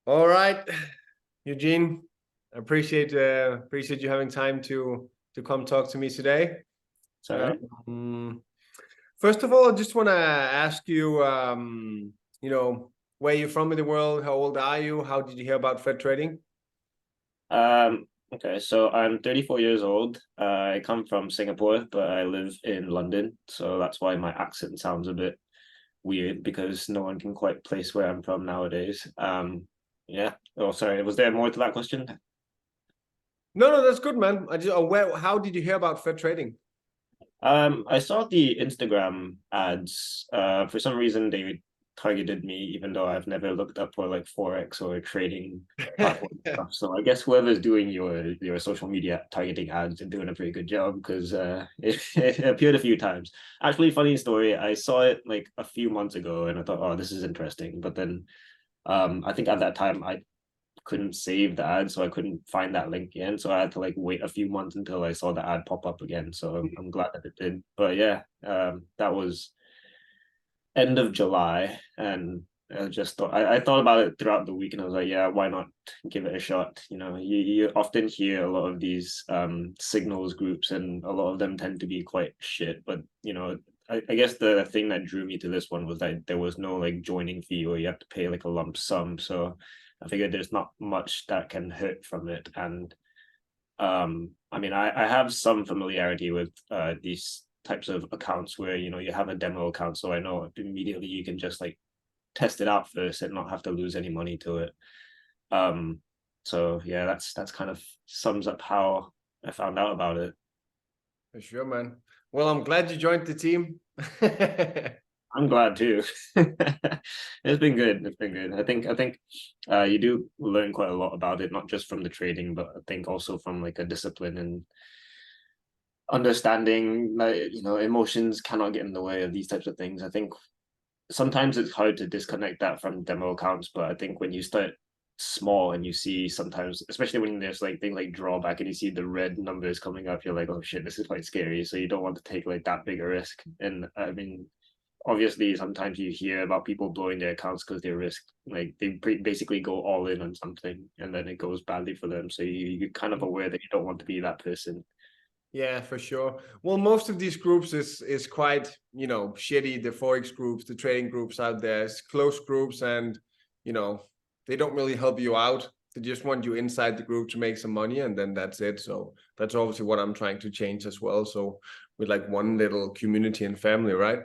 All right, Eugene. Appreciate you having time to come talk to me today. It's all right. Um, First of all, I just want to ask you, where you're from in the world. How old are you? How did you hear about Fed trading? Okay, so I'm 34 years old. I come from Singapore, but I live in London, so that's why my accent sounds a bit weird because no one can quite place where I'm from nowadays. Yeah. Oh, sorry. Was there more to that question? No, that's good, man. How did you hear about Fed trading? I saw the Instagram ads. For some reason they targeted me, even though I've never looked up for like Forex or trading platform stuff. So I guess whoever's doing your social media targeting ads are doing a pretty good job because it appeared a few times. Actually, funny story, I saw it like a few months ago and I thought, oh, this is interesting. But then I think at that time I couldn't save the ad, so I couldn't find that link again. So I had to like wait a few months until I saw the ad pop up again. So I'm glad that it did. But yeah, that was end of July, and I just thought I thought about it throughout the week, and I was like, yeah, why not give it a shot? You often hear a lot of these signals groups, and a lot of them tend to be quite shit. But I guess the thing that drew me to this one was that there was no like joining fee, or you have to pay like a lump sum. So I figured there's not much that can hurt from it, and I mean, I have some familiarity with these types of accounts where you have a demo account, so I know immediately you can just like test it out first and not have to lose any money to it. Um, so yeah, that's kind of sums up how I found out about it. For sure, man. Well, I'm glad you joined the team. I'm glad too. It's been good. It's been good. I think you do learn quite a lot about it, not just from the trading, but I think also from like a discipline and understanding that emotions cannot get in the way of these types of things. I think sometimes it's hard to disconnect that from demo accounts, but I think when you start small and you see sometimes, especially when there's like things like drawback and you see the red numbers coming up, you're like, oh shit, this is quite scary. So you don't want to take like that big a risk. And I mean, obviously sometimes you hear about people blowing their accounts because they risk like they basically go all in on something and then it goes badly for them. So you're kind of aware that you don't want to be that person. Yeah, for sure. Well, most of these groups is quite, shitty. The Forex groups, the trading groups out there, it's close groups, and you know, they don't really help you out. They just want you inside the group to make some money, and then that's it. So that's obviously what I'm trying to change as well. So with like one little community and family, right?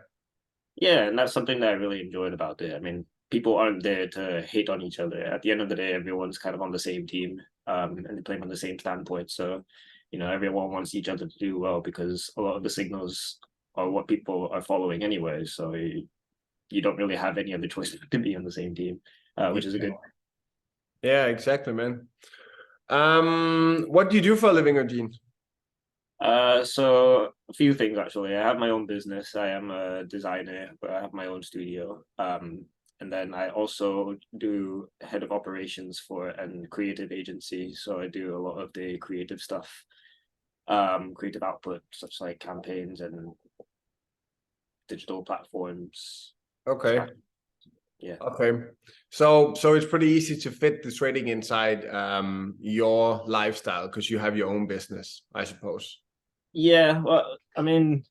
Yeah, and that's something that I really enjoyed about it. I mean, people aren't there to hate on each other. At the end of the day, everyone's kind of on the same team, and they play on the same standpoint. So, everyone wants each other to do well because a lot of the signals are what people are following anyway. So you don't really have any other choice but to be on the same team, which is a good. Yeah, exactly, man. What do you do for a living, Eugene? So a few things actually. I have my own business. I am a designer, but I have my own studio. And then I also do head of operations for an creative agency. So I do a lot of the creative stuff, creative output, such like campaigns and digital platforms, Okay. stuff. Yeah. Okay. So it's pretty easy to fit the trading inside your lifestyle because you have your own business, I suppose. Yeah. Well, I mean,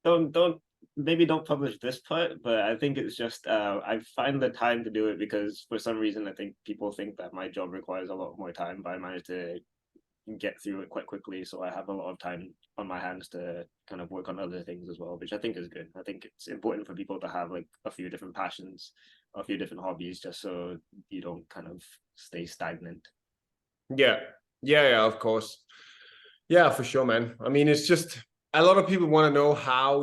don't maybe don't publish this part, but I think it's just I find the time to do it because for some reason I think people think that my job requires a lot more time, but I managed to get through it quite quickly. So I have a lot of time on my hands to kind of work on other things as well, which I think is good. I think it's important for people to have like a few different passions, a few different hobbies, just so you don't kind of stay stagnant. Yeah. Yeah, of course. Yeah, for sure, man. I mean, it's just a lot of people want to know how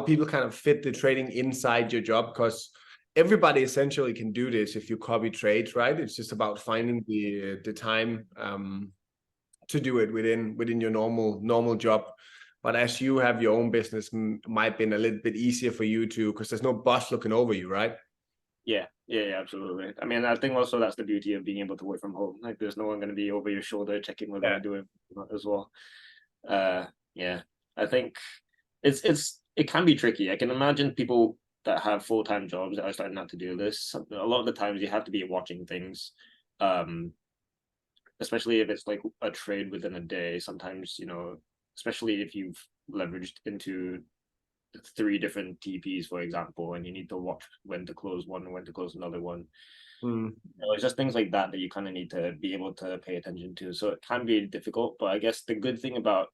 people kind of fit the trading inside your job because everybody essentially can do this if you copy trades, right? It's just about finding the time to do it within your normal job. But as you have your own business, might be a little bit easier for you to because there's no boss looking over you, right? Yeah, absolutely. I mean, I think also that's the beauty of being able to work from home. Like, there's no one going to be over your shoulder checking whether Yeah. you're doing it as well. Yeah, I think it can be tricky. I can imagine people that have full-time jobs that are starting out to do this, a lot of the times you have to be watching things, um, especially if it's like a trade within a day. Sometimes, you know, especially if you've leveraged into three different TPs, for example, and you need to watch when to close one and when to close another one. Mm. You know, it's just things like that that you kind of need to be able to pay attention to. So it can be difficult, but I guess the good thing about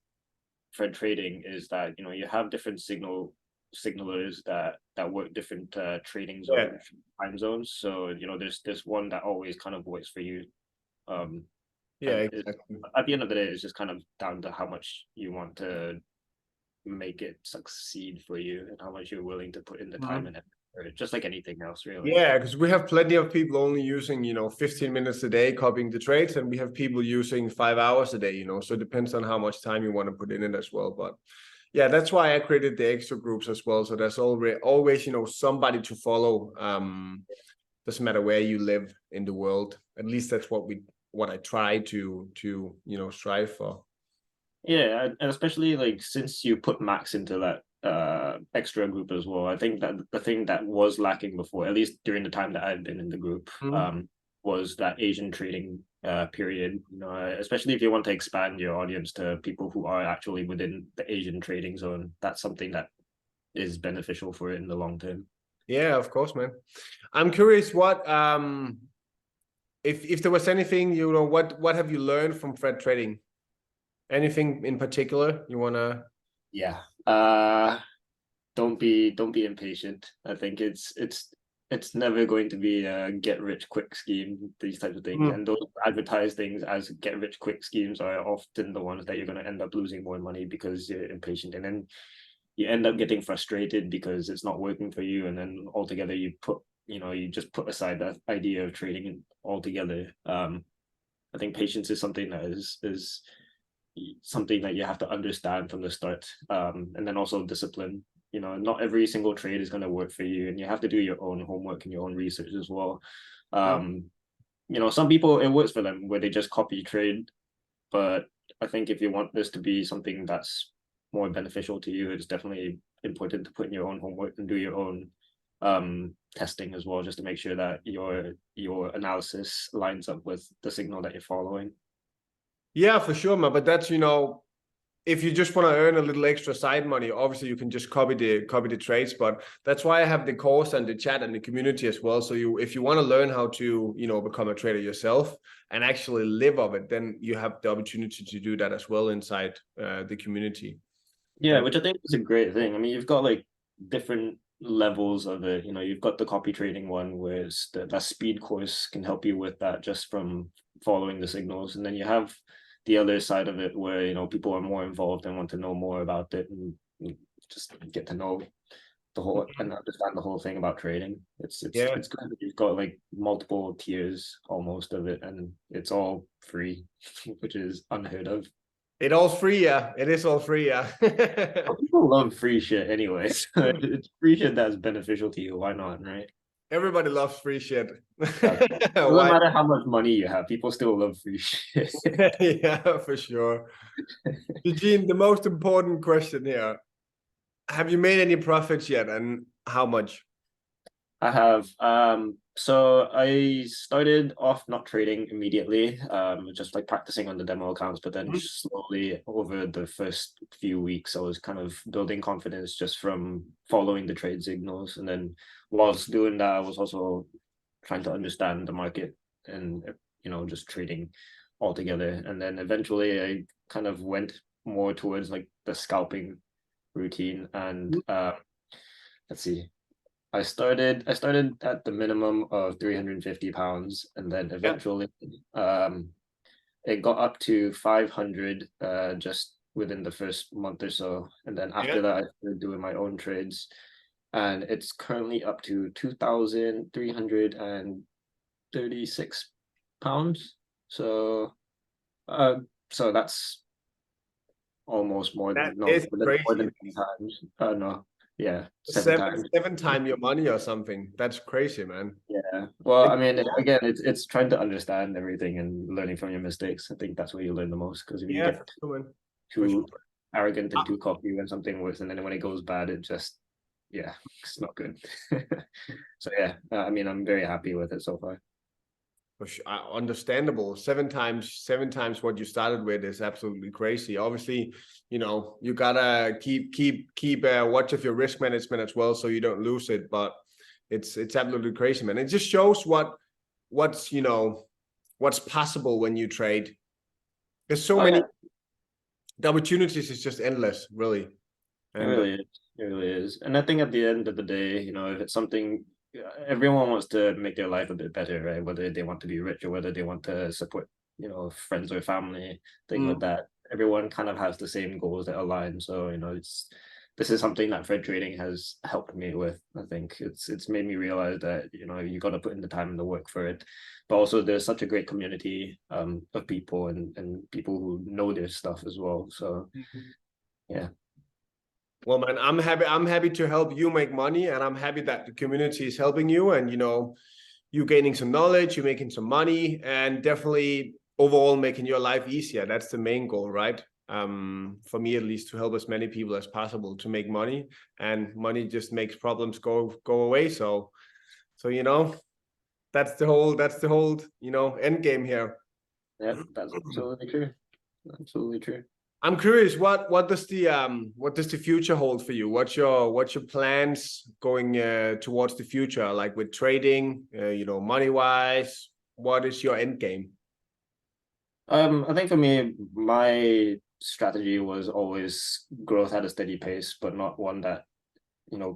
Fred trading is that, you know, you have different signalers that work different trading Yeah, zones, time zones. So, you know, there's one that always kind of works for you. Um, yeah, and exactly. at the end of the day, it's just kind of down to how much you want to make it succeed for you and how much you're willing to put in the time Mhm. and effort for it, just like anything else, really. Yeah, because we have plenty of people only using, 15 minutes a day copying the trades, and we have people using 5 hours a day, so it depends on how much time you want to put in it as well. But yeah, that's why I created the extra groups as well. So there's always, somebody to follow. Doesn't matter where you live in the world. At least that's what I try to strive for. Yeah, and especially like since you put Max into that extra group as well, I think that the thing that was lacking before, at least during the time that I've been in the group, Mm. was that Asian trading period. You know, especially if you want to expand your audience to people who are actually within the Asian trading zone, that's something that is beneficial for it in the long term. Yeah, of course, man. I'm curious what if there was anything, what have you learned from Fred trading? Anything in particular you wanna? Yeah. Don't be impatient. I think it's never going to be a get rich quick scheme, these types of things. Mm. And those advertised things as get rich quick schemes are often the ones that you're going to end up losing more money because you're impatient. And then you end up getting frustrated because it's not working for you. And then altogether you just put aside that idea of trading altogether. I think patience is something that is something that you have to understand from the start. And then also discipline. You know, not every single trade is going to work for you, and you have to do your own homework and your own research as well. Mm. You know, some people it works for them where they just copy trade, but I think if you want this to be something that's more beneficial to you, it's definitely important to put in your own homework and do your own testing as well, just to make sure that your analysis lines up with the signal that you're following. Yeah, for sure, man. But that's, if you just want to earn a little extra side money, obviously you can just copy the trades. But that's why I have the course and the chat and the community as well. So if you want to learn how to, become a trader yourself and actually live of it, then you have the opportunity to do that as well inside the community. Yeah, That which I think is a great thing. I mean, you've got like different levels of it. You know, you've got the copy trading one, where that speed course can help you with that just from following the signals, and then you have the other side of it where people are more involved and want to know more about it and just get to know the whole and understand the whole thing about trading. yeah. It's good that you've got like multiple tiers almost of it, and it's all free, which is unheard of. It all's free, yeah. It is all free, yeah. Well, people love free shit anyways. It's free shit that's beneficial to you. Why not, right? Everybody loves free shit. Doesn't Why? matter how much money you have, people still love free shit. Yeah, for sure. Eugene, the most important question here. Have you made any profits yet, and how much? I have. So I started off not trading immediately, just like practicing on the demo accounts, but then Mhm. slowly over the first few weeks, I was kind of building confidence just from following the trade signals. And then whilst doing that, I was also trying to understand the market and just trading altogether. And then eventually I kind of went more towards like the scalping routine and let's see. I started at the minimum of 350 pounds, and then Yeah, eventually it got up to 500 just within the first month or so. And then yeah. after that I started doing my own trades, and it's currently up to 2,336 pounds. So uh so that's almost more That than no is more crazy. than 10 times. No, yeah, seven Seven, times. 7 times your money or something. That's crazy, man. Yeah. Well, I It- mean, again, it's trying to understand everything and learning from your mistakes. I think that's where you learn the most. Because if you yeah, get for sure, man. For too sure. arrogant and too cocky when something works, and then when it goes bad, it just yeah, it's not good. So yeah, I mean, I'm very happy with it so far. Understandable. Seven times what you started with is absolutely crazy. Obviously, you gotta keep watch of your risk management as well, so you don't lose it. But it's absolutely crazy, man. It just shows what's what's possible when you trade. There's so Oh many, yeah, the opportunities is just endless, really. it And really is. It really is. And I think at the end of the day, if it's something, everyone wants to make their life a bit better, right? Whether they want to be rich or whether they want to support, friends or family, things like that. Everyone kind of has the same goals that align. So, this is something that Fred Trading has helped me with. I think it's made me realize that, you got to put in the time and the work for it. But also there's such a great community of people and people who know their stuff as well. So yeah. Well, man, I'm happy. I'm happy to help you make money, and I'm happy that the community is helping you. And you gaining some knowledge, you making some money, and definitely overall making your life easier. That's the main goal, right? For me at least, to help as many people as possible to make money, and money just makes problems go away. So that's the whole end game here. Yeah, that's absolutely true. Absolutely true. I'm curious, what does the future hold for you? What's your plans going towards the future, like with trading, money wise? What is your end game? I think for me, my strategy was always growth at a steady pace, but not one that,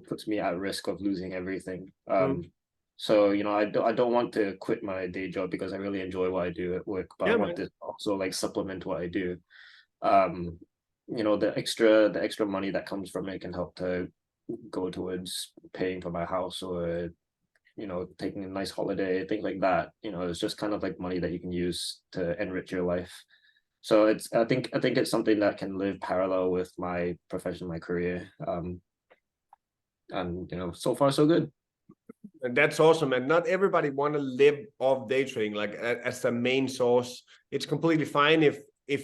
puts me at risk of losing everything. Mm. So, I don't want to quit my day job because I really enjoy what I do at work, but I Yeah, want man. to also like supplement what I do. Um, the extra money that comes from it can help to go towards paying for my house or taking a nice holiday, things like that. It's just kind of like money that you can use to enrich your life. So I think it's something that can live parallel with my profession, my career. And so far so good. And that's awesome. And not everybody want to live off day trading like as the main source. It's completely fine if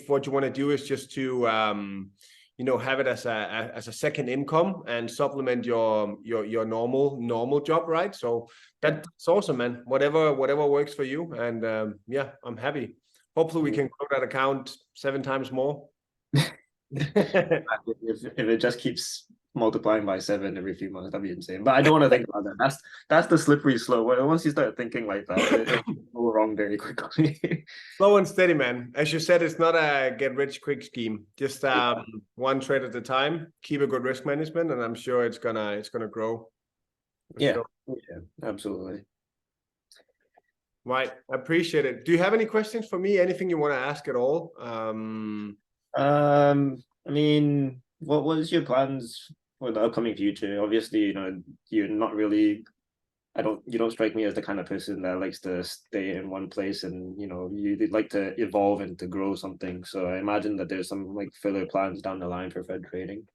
what you want to do is just to have it as a second income and supplement your normal job, right? So Yeah. that's awesome, man. Whatever works for you. And yeah, I'm happy. Hopefully we can grow that account 7 times more. If it just keeps multiplying by 7 every few months, that'd be insane. But I don't want to think about that. That's the slippery slope. Once you start thinking like that, it'll go wrong very quickly. Slow and steady, man. As you said, it's not a get rich quick scheme. Just Yeah. one trade at a time. Keep a good risk management, and I'm sure it's gonna grow for Yeah, sure. yeah, absolutely. Right. I appreciate it. Do you have any questions for me? Anything you want to ask at all? I mean, what was your plans for the upcoming future? Obviously, you're not really. You don't strike me as the kind of person that likes to stay in one place, and you'd like to evolve and to grow something. So I imagine that there's some like filler plans down the line for Fed trading.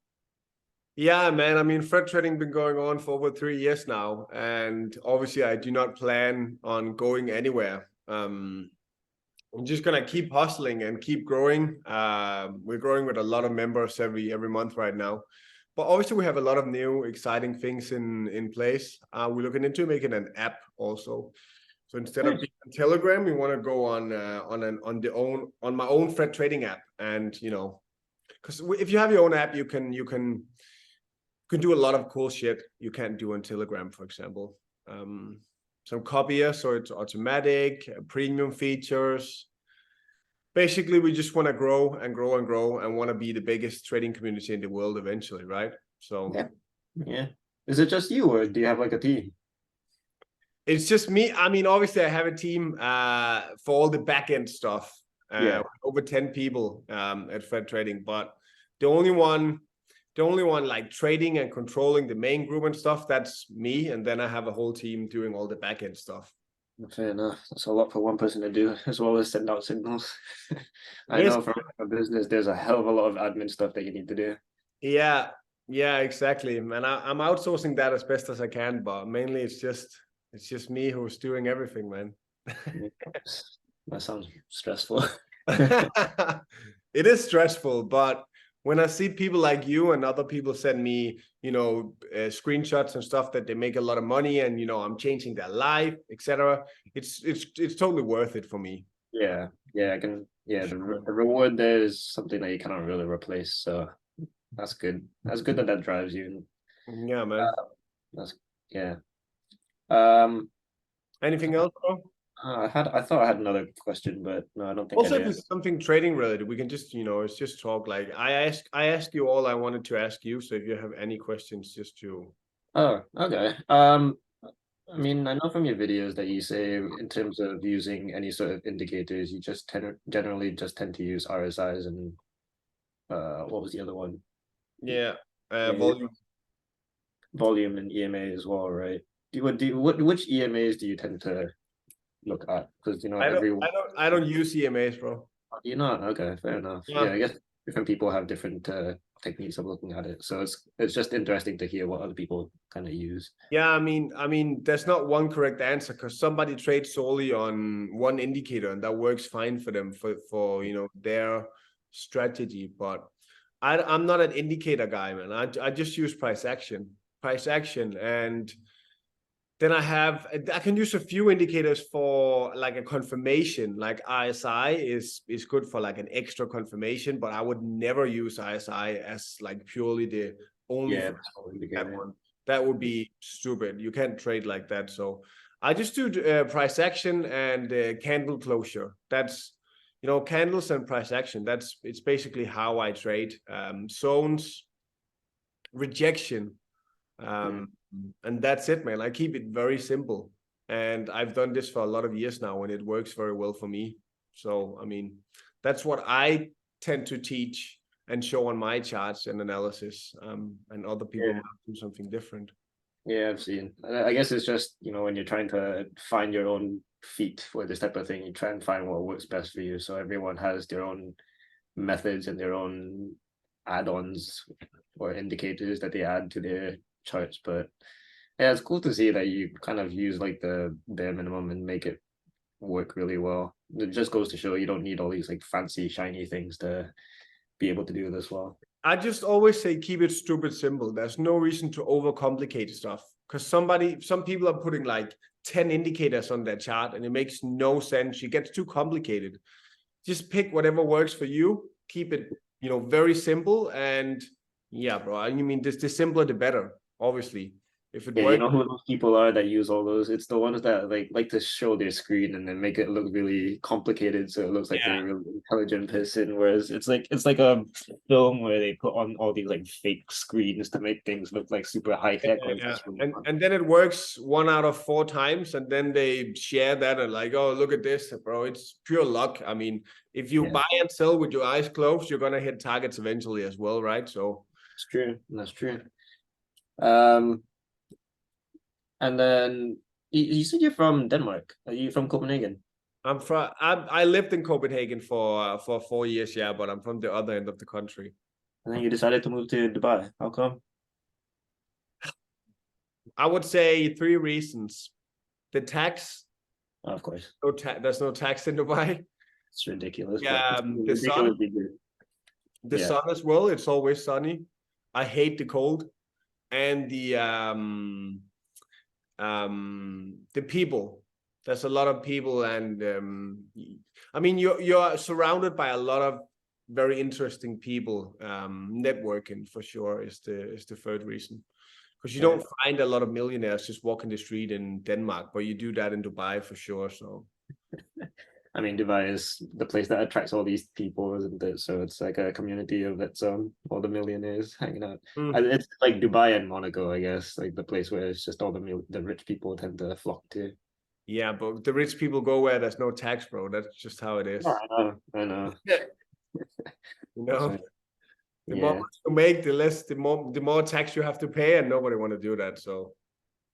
Yeah, man. I mean, Fred trading been going on for over 3 years now, and obviously, I do not plan on going anywhere. I'm just gonna keep hustling and keep growing. We're growing with a lot of members every month right now, but obviously we have a lot of new exciting things in place. We're looking into making an app also. So instead of Nice. being on Telegram, we want to go on my own Fred trading app, and because if you have your own app, you can do a lot of cool shit you can't do on Telegram, for example. Some copier, so it's automatic, premium features. Basically, we just want to grow and grow and grow and want to be the biggest trading community in the world eventually, right? So Yeah, yeah. Is it just you, or do you have like a team? it's just me. I mean, obviously, I have a team for all the back end stuff, Yeah. over 10 people at Fed Trading, but the only one like trading and controlling the main group and stuff, that's me. And then I have a whole team doing all the back end stuff. Fair enough. That's a lot for one person to do, as well as send out signals. It I is. know from a business, there's a hell of a lot of admin stuff that you need to do. Yeah, yeah, exactly. And I'm outsourcing that as best as I can, but mainly it's just me who's doing everything, man. Yeah. That sounds stressful. It is stressful, but when I see people like you and other people send me, screenshots and stuff that they make a lot of money and I'm changing their life, etc. It's totally worth it for me. Yeah, yeah, I can. Yeah, Sure. the reward there is something that you cannot really replace. So that's good. That's good that that drives you. Yeah, man. Uh, that's yeah. Um, Anything else, bro? I thought I had another question, but no, I don't think I Also, if did. it's something trading related, we can just, it's just talk. Like I asked you all I wanted to ask you. So if you have any questions, just to. Oh, okay. I mean, I know from your videos that you say in terms of using any sort of indicators, you just generally just tend to use RSIs and what was the other one? Yeah, Yeah, volume. volume and EMA as well, right? Which EMAs do you tend to look at? Because I don't, everyone. I don't, I don't use EMAs, bro. You're not okay, fair enough. Yeah, Yeah. I guess different people have different techniques of looking at it, so it's just interesting to hear what other people kind of use. Yeah, I mean, there's not one correct answer because somebody trades solely on one indicator and that works fine for them for their strategy. But I'm not an indicator guy, man. I just use price action, and then I can use a few indicators for like a confirmation. Like RSI is good for like an extra confirmation, but I would never use RSI as like purely the only Yeah, for that's all that indicator. one. That would be stupid. You can't trade like that. So I just do price action and candle closure. That's candles and price action. It's basically how I trade. Zones, rejection, Mm. and that's it, man. I keep it very simple. And I've done this for a lot of years now, and it works very well for me. So, I mean, that's what I tend to teach and show on my charts and analysis. And other people Yeah, might do something different. yeah, I've seen. I guess it's just when you're trying to find your own feet for this type of thing, you try and find what works best for you. So everyone has their own methods and their own add-ons or indicators that they add to their charts. But yeah, it's cool to see that you kind of use like the bare minimum and make it work really well. It just goes to show you don't need all these like fancy shiny things to be able to do this well. I just always say keep it stupid simple. There's no reason to overcomplicate stuff because some people are putting like 10 indicators on their chart and it makes no sense. It gets too complicated. Just pick whatever works for you. Keep it, very simple. And yeah, bro. I mean, the simpler the better. Obviously, if it Yeah, you works, know who those people are that use all those? It's the ones that like to show their screen and then make it look really complicated so it looks like yeah, they're a really intelligent person. Whereas it's like a film where they put on all these like fake screens to make things look like super high tech when it's yeah. just really And fun. and then it works 1 out of 4 times, and then they share that and like, oh, look at this, bro. It's pure luck. I mean, if you Yeah, buy and sell with your eyes closed, you're gonna hit targets eventually as well, right? So it's true. That's true. Um, and then you said you're from Denmark. Are you from Copenhagen? I lived in Copenhagen for 4 years, yeah, but I'm from the other end of the country. And then you decided to move to Dubai. How come? I would say 3 reasons. The tax, Oh, of course, there's no tax in Dubai. it's ridiculous, but Yeah, it's the sun, ridiculously good. the Yeah, sun as well. It's always sunny. I hate the cold and the people. There's a lot of people, and I mean, you're surrounded by a lot of very interesting people. Networking for sure is the third reason. Because you yeah. don't find a lot of millionaires just walking the street in Denmark, but you do that in Dubai for sure. So I mean, Dubai is the place that attracts all these people, isn't it? So it's like a community of its own, all the millionaires hanging out. And mm, it's like Dubai and Monaco, I guess, like the place where it's just all the rich people tend to flock to. yeah, but the rich people go where there's no tax, bro. That's just how it Oh, is. I know. Yeah. You That's know, right. the more Yeah. money you make, the more tax you have to pay, and nobody want to do that. So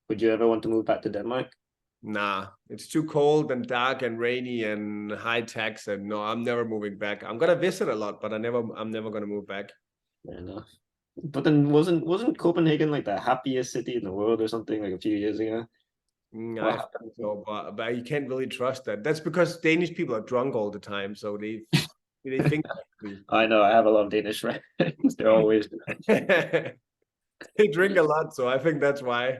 Would you ever want to move back to Denmark? nah, it's too cold and dark and rainy and high tax. And no, I'm never moving back. I'm gonna visit a lot, but I'm never gonna move back. Fair enough. But then wasn't Copenhagen like the happiest city in the world or something like a few years ago? I What think happened? so, but you can't really trust that. That's because Danish people are drunk all the time, so They think I know, I have a lot of Danish friends. They're always. they drink a lot, so I think that's why.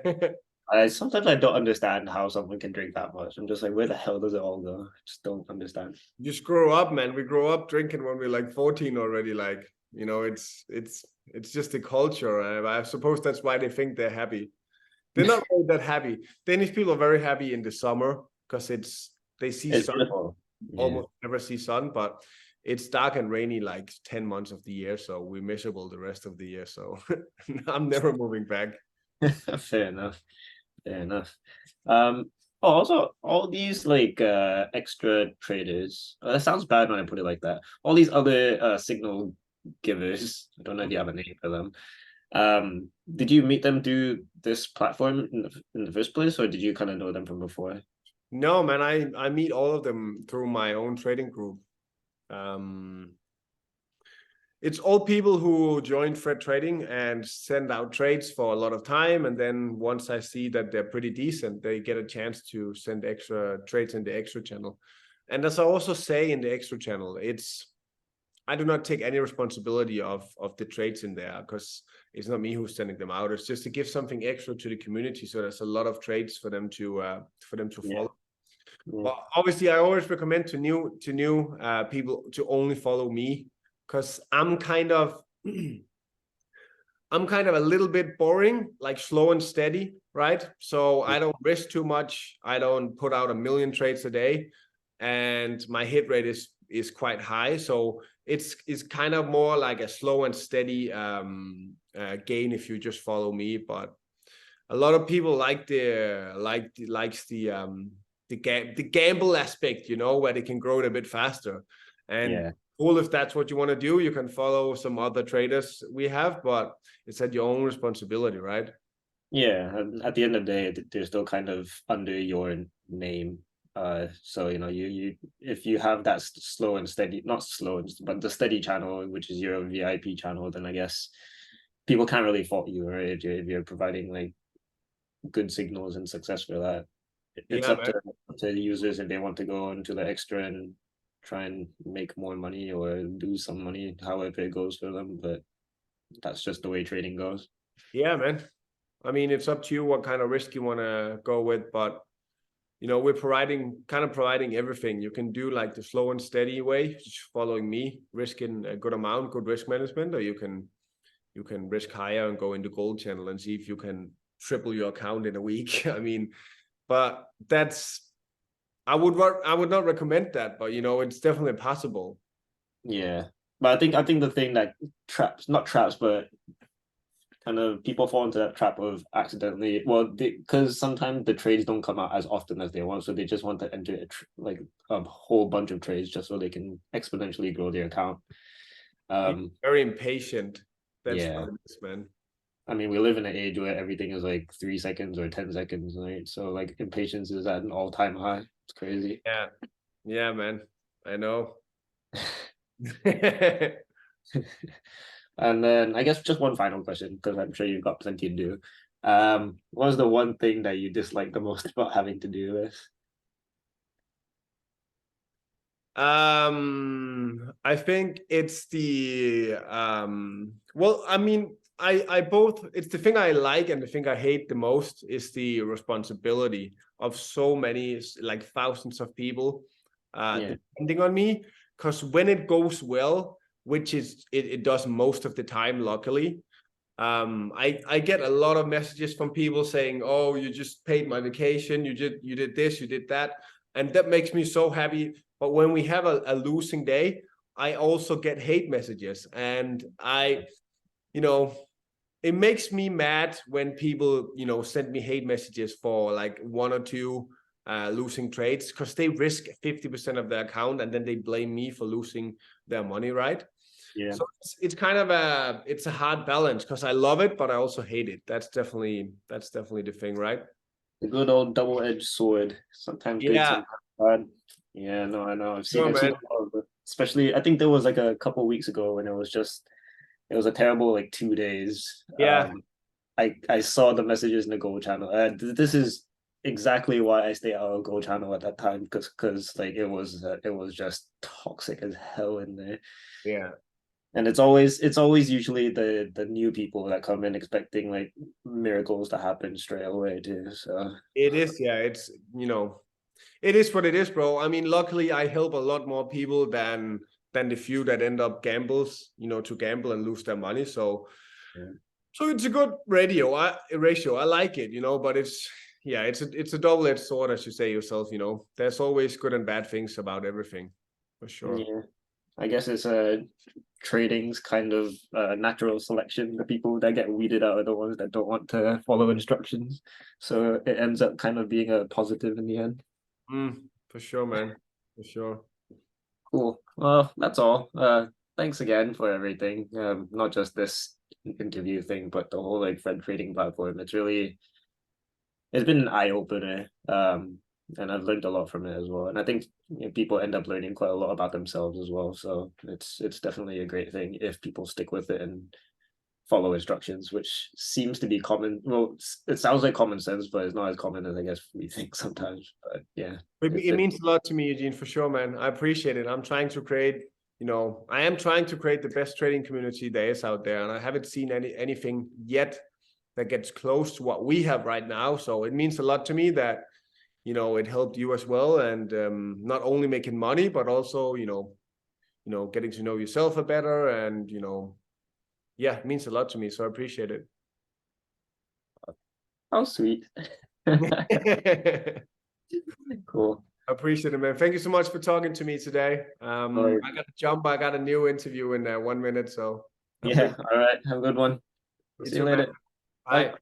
I sometimes I don't understand how someone can drink that much. I'm just like, where the hell does it all go? I just don't understand. Just grow up, man. We grow up drinking when we're like 14 already. Like, it's just a culture. I suppose that's why they think they're happy. They're not really that happy. Danish people are very happy in the summer because they see It's sun, beautiful. Yeah. almost never see sun, but it's dark and rainy like 10 months of the year. So we're miserable the rest of the year. So I'm never moving back. Fair enough. Fair enough. Also all these like extra traders. That sounds bad when I put it like that. All these other signal givers. I don't know if you have a name for them. Did you meet them through this platform in the first place, or did you kind of know them from before? No, man, I meet all of them through my own trading group. It's all people who joined Fred Trading and send out trades for a lot of time. And then once I see that they're pretty decent, they get a chance to send extra trades in the extra channel. And as I also say in the extra channel, I do not take any responsibility of the trades in there because it's not me who's sending them out. It's just to give something extra to the community. So there's a lot of trades for them to follow. Yeah. But obviously, I always recommend to new people to only follow me because I'm kind of a little bit boring, like slow and steady, right? So I don't risk too much. I don't put out a million trades a day, and my hit rate is quite high. So it's kind of more like a slow and steady gain if you just follow me. But a lot of people likes the gamble aspect, where they can grow it a bit faster. And Yeah. cool, if that's what you want to do, you can follow some other traders we have, but it's at your own responsibility, right? Yeah, and at the end of the day, they're still kind of under your name. So you if you have that slow and steady, not slow, but the steady channel, which is your VIP channel, then I guess people can't really fault you, right? If you're providing like good signals and success for that. It's Yeah, up man. to the users if they want to go into the extra and try and make more money or lose some money, however it goes for them. But that's just the way trading goes. Yeah, man. I mean, it's up to you what kind of risk you want to go with, but we're providing everything. You can do like the slow and steady way, just following me, risking a good amount, good risk management, or you can risk higher and go into gold channel and see if you can triple your account in a week. I mean, but I would not recommend that, but it's definitely possible. Yeah, but I think the thing that not traps, but kind of people fall into that trap of accidentally. Well, because sometimes the trades don't come out as often as they want, so they just want to enter like a whole bunch of trades just so they can exponentially grow their account. Very impatient. That's Yeah. what it is, man. I mean, we live in an age where everything is like 3 seconds or 10 seconds, right? So like impatience is at an all-time high. It's crazy. Yeah. Yeah, man. I know. And then I guess just one final question, because I'm sure you've got plenty to do. What was the one thing that you dislike the most about having to do this? I think it's the well, I mean, I both, it's the thing I like and the thing I hate the most is the responsibility of so many, like thousands of people Yeah. depending on me. Because when it goes well, which is it does most of the time, luckily, I get a lot of messages from people saying, oh, you just paid my vacation, you did this, you did that, and that makes me so happy. But when we have a losing day, I also get hate messages, and it makes me mad when people send me hate messages for like one or two losing trades, because they risk 50% of their account and then they blame me for losing their money, right? Yeah. So it's kind of a hard balance, because I love it, but I also hate it. That's definitely the thing, right? The good old double-edged sword. Sometimes good, Yeah, sometimes bad. Yeah, no, I know. sure, I've seen man. a lot of it. Especially, I think there was like a couple of weeks ago when it was a terrible like 2 days. Yeah, I saw the messages in the Gold channel. This is exactly why I stayed out of Go channel at that time, because like it was just toxic as hell in there. Yeah. And it's always usually the new people that come in expecting like miracles to happen straight away too. So It is, yeah. It's, it is what it is, bro. I mean, luckily I help a lot more people than the few that end up gambles, to gamble and lose their money. So yeah. so it's a good ratio. I like it, but it's a double-edged sword, as you say yourself, There's always good and bad things about everything, for sure. Yeah. I guess it's a trading's kind of natural selection. The people that get weeded out are the ones that don't want to follow instructions. So it ends up kind of being a positive in the end. For sure, man. For sure. Cool. Well, that's all. Thanks again for everything. Not just this interview thing, but the whole like friend trading platform. It's been an eye opener. And I've learned a lot from it as well. And I think people end up learning quite a lot about themselves as well. So it's definitely a great thing if people stick with it and follow instructions, which seems to be common. Well, it sounds like common sense, but it's not as common as I guess we think sometimes. But yeah, It means a lot to me, Eugene, for sure, man. I appreciate it. I'm trying to create, I am trying to create the best trading community there is out there, and I haven't seen anything yet that gets close to what we have right now. So it means a lot to me that it helped you as well, and not only making money, but also getting to know yourself a better, and yeah, it means a lot to me. So I appreciate it. how sweet. Cool. I appreciate it, man. Thank you so much for talking to me today. Right. I got to jump. I got a new interview in 1 minute, so have a Yeah. good. All right. Have a good one. You See you too, man. later. Bye. Bye.